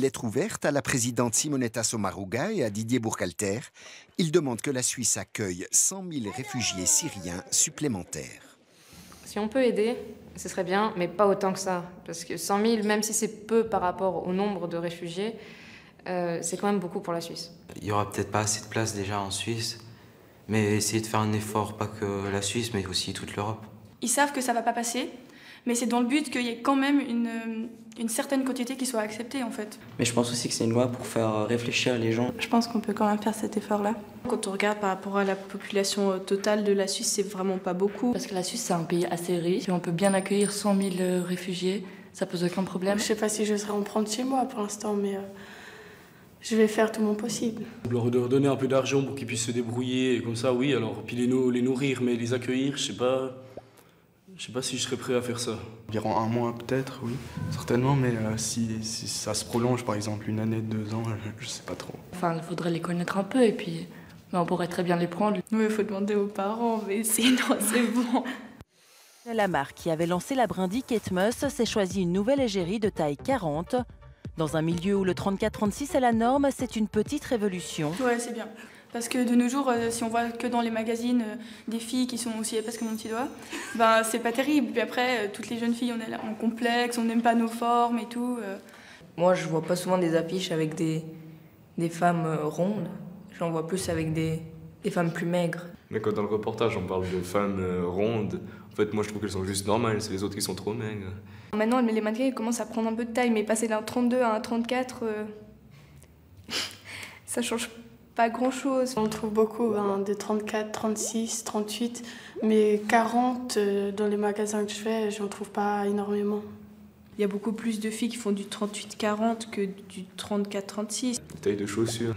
lettre ouverte à la présidente Simonetta Sommaruga et à Didier Burkhalter. Il demande que la Suisse accueille 100 000 réfugiés syriens supplémentaires. Si on peut aider, ce serait bien, mais pas autant que ça. Parce que 100 000, même si c'est peu par rapport au nombre de réfugiés, c'est quand même beaucoup pour la Suisse. Il n'y aura peut-être pas assez de place déjà en Suisse, mais essayer de faire un effort, pas que la Suisse, mais aussi toute l'Europe. Ils savent que ça ne va pas passer, mais c'est dans le but qu'il y ait quand même une certaine quantité qui soit acceptée en fait. Mais je pense aussi que c'est une loi pour faire réfléchir les gens. Je pense qu'on peut quand même faire cet effort-là. Quand on regarde par rapport à la population totale de la Suisse, c'est vraiment pas beaucoup. Parce que la Suisse, c'est un pays assez riche et on peut bien accueillir 100 000 réfugiés, ça pose aucun problème. Je sais pas si je serai en prendre chez moi pour l'instant, mais je vais faire tout mon possible. Leur donner un peu d'argent pour qu'ils puissent se débrouiller, et comme ça, oui, alors, puis les nourrir, mais les accueillir, je sais pas si je serais prêt à faire ça. Environ un mois peut-être, oui, certainement, mais si ça se prolonge, par exemple, une année, 2 ans, je sais pas trop. Enfin, il faudrait les connaître un peu et puis on pourrait très bien les prendre. Oui, il faut demander aux parents, mais sinon c'est bon. La marque qui avait lancé la brindille Ketmus s'est choisi une nouvelle égérie de taille 40. Dans un milieu où le 34-36 est la norme, c'est une petite révolution. Ouais, c'est bien. Parce que de nos jours, si on voit que dans les magazines des filles qui sont aussi épaisses que mon petit doigt, ben c'est pas terrible. Puis après, toutes les jeunes filles, on est là en complexe, on n'aime pas nos formes et tout. Moi, je vois pas souvent des affiches avec des femmes rondes. J'en vois plus avec des femmes plus maigres. Mais quand dans le reportage, on parle de femmes rondes, en fait, moi, je trouve qu'elles sont juste normales. C'est les autres qui sont trop maigres. Maintenant, les mannequins commencent à prendre un peu de taille, mais passer d'un 32 à un 34, ça change pas grand-chose. On trouve beaucoup de 34, 36, 38, mais 40 dans les magasins que je fais, j'en trouve pas énormément. Il y a beaucoup plus de filles qui font du 38-40 que du 34-36. Taille de chaussures.